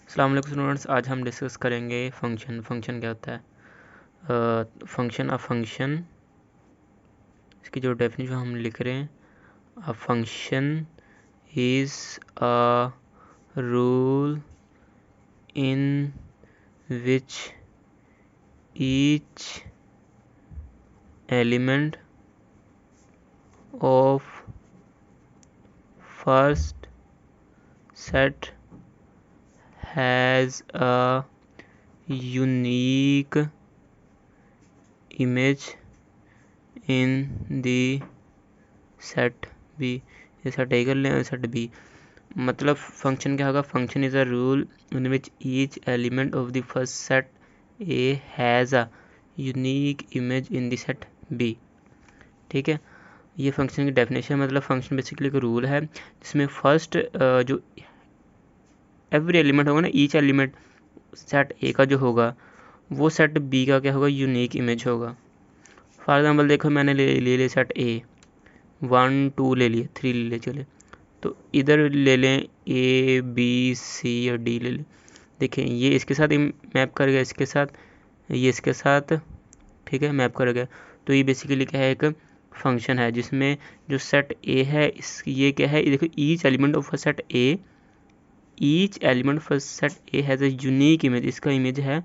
अस्सलाम वालेकुम स्टूडेंट्स, आज हम डिस्कस करेंगे फंक्शन क्या होता है। फंक्शन इसकी जो डेफिनेशन हम लिख रहे हैं, a function is a rule in which each element of first set has a unique image in the set B। ये सेट A कर लें, सेट B। मतलब फंक्शन क्या होगा? Function is a rule in which each element of the first set A has a unique image in the set B। ठीक है, ये function की डेफिनेशन है। मतलब फंक्शन बेसिकली एक रूल है जिसमें फर्स्ट जो एवरी एलिमेंट होगा ना, ईच एलिमेंट सेट ए का जो होगा वो सेट बी का क्या होगा? यूनिक इमेज होगा। फॉर एग्जांपल देखो, मैंने ले लिए सेट ए 1 2 ले लिए, 3 ले लिए, चले तो इधर ले लें ए बी सी और डी ले लें। देखें, ये इसके साथ मैप कर गया, इसके साथ, ये इसके साथ, ठीक है, मैप कर गया। तो ये बेसिकली क्या है? एक फंक्शन है जिसमें जो सेट ए है इस ये क्या है? देखो, each element of set A, each element first set A has a unique image. इसका इमेज है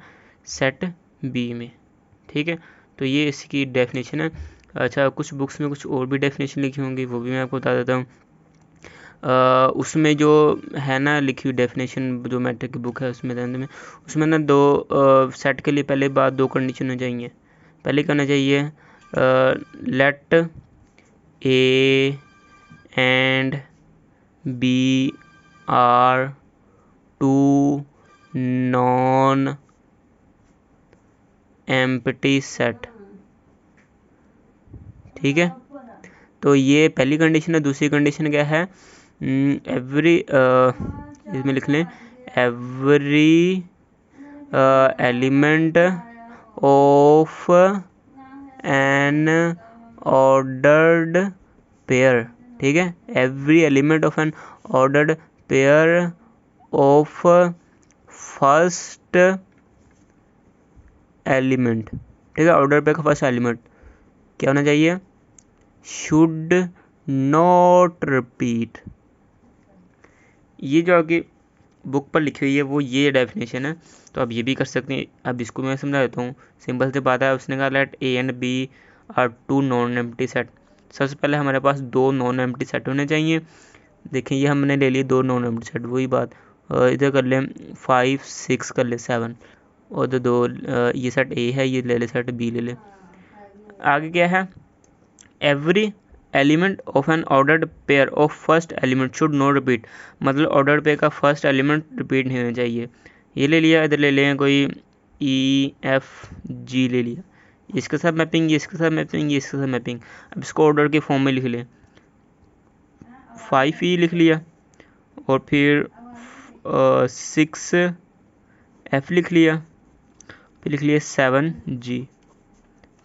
सेट बी में। ठीक है, तो ये इसकी डेफिनेशन है। अच्छा, कुछ बुक्स में कुछ और भी डेफिनेशन लिखी होंगी, वो भी मैं आपको बता देता हूँ। उसमें जो है ना लिखी हुई डेफिनेशन, जो मैट्रिक की बुक है उसमें ना दो सेट के लिए पहले बात दो कंडीशन हो जाएंगे। पहले करना चाहिए let A and B are two non empty set. ठीक है, तो ये पहली कंडीशन है। दूसरी कंडीशन क्या है? एवरी इसमें लिख लें every element of N ordered pair. ठीक है, every element of N ordered pair of first element. ठीक है, ऑर्डर पेयर का फर्स्ट एलिमेंट क्या होना चाहिए? Should not repeat. ये जो आपकी बुक पर लिखी हुई है वो ये डेफिनेशन है। तो आप ये भी कर सकते हैं। अब इसको मैं समझा देता हूँ। सिंपल से बात है, उसने कहा let A and B are two non empty set. सबसे पहले हमारे पास दो नॉन एम्प्टी सेट होने चाहिए। देखें, ये हमने ले लिए दो नॉन एम्प्टी सेट। वही बात इधर कर लें 5 6 कर ले 7, और तो दो ये सेट ए है, ये ले ले सेट बी ले ले। आगे क्या है? Every element of N ordered pair of first element should not repeat. मतलब ऑर्डर्ड पेयर का फर्स्ट एलिमेंट रिपीट नहीं होना चाहिए। ये ले लिया, इधर ले लें कोई ई एफ जी ले लिया, इसके साथ मैपिंग, ये इसके साथ मैपिंग, ये इसके साथ मैपिंग। अब इसको ऑर्डर के फॉर्म में लिख लें। 5 ई लिख लिया, और फिर 6 एफ लिख लिया, फिर लिख लिया 7 जी।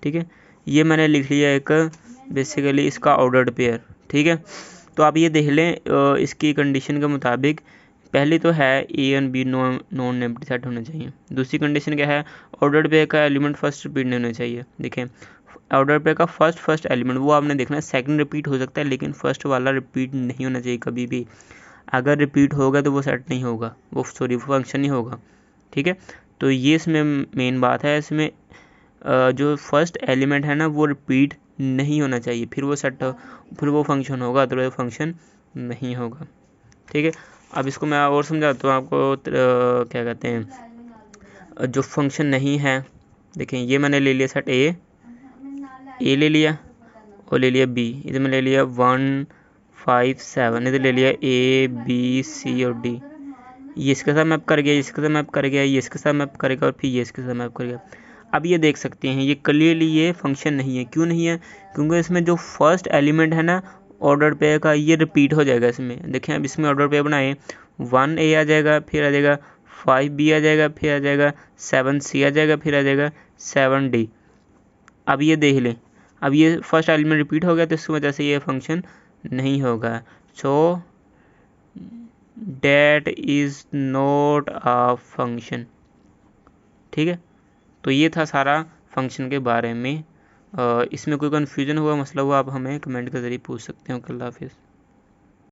ठीक है, ये मैंने लिख लिया एक बेसिकली इसका ऑर्डर्ड पेयर। ठीक है, तो आप ये देख लें इसकी कंडीशन के मुताबिक। पहली तो है A and B non empty set होना चाहिए। दूसरी कंडीशन क्या है? ऑर्डर्ड पेयर का एलिमेंट फर्स्ट रिपीट नहीं होना चाहिए। देखें, ऑर्डर पेयर का फर्स्ट एलिमेंट वो आपने देखना है, सेकंड रिपीट हो सकता है लेकिन फर्स्ट वाला रिपीट नहीं होना चाहिए कभी भी। अगर रिपीट होगा तो वो सेट नहीं होगा, वो फंक्शन नहीं होगा। ठीक है, तो ये इसमें मेन बात है। इसमें जो फर्स्ट एलिमेंट है ना वो रिपीट नहीं होना चाहिए, फिर वो सेट, फिर वो फंक्शन होगा, तो वो फंक्शन नहीं होगा। ठीक है, अब इसको मैं और समझाता हूँ आपको। क्या कहते हैं जो फंक्शन नहीं है। देखें, ये मैंने ले लिया सेट ए ले लिया, और ले लिया बी, इधर में ले लिया 1 5 7, इधर ले लिया ए बी सी और डी। ये इसके साथ मैप कर गया, इसके साथ मैप कर गया, ये इसके साथ मैप करेगा, और फिर ये इसके साथ मैप कर गया। अब ये देख सकते हैं ये क्लियरली ये फंक्शन नहीं है। क्यों नहीं है? क्योंकि इसमें जो फर्स्ट एलिमेंट है ना ऑर्डर पेयर का, ये रिपीट हो जाएगा इसमें। देखें, अब इसमें ऑर्डर पेयर बनाए, 1 ए आ जाएगा, फिर आ जाएगा 5 बी आ जाएगा, फिर आ जाएगा 7 सी आ जाएगा, फिर आ जाएगा 7 डी। अब ये देख लें, अब ये फर्स्ट एलिमेंट रिपीट हो गया, तो इसकी वजह से ये फंक्शन नहीं होगा। So that is not a function. ठीक है, तो ये था सारा फंक्शन के बारे में। इसमें कोई कन्फ्यूजन हुआ, मसला हुआ, आप हमें कमेंट के ज़रिए पूछ सकते हो। अल्लाह हाफिज़।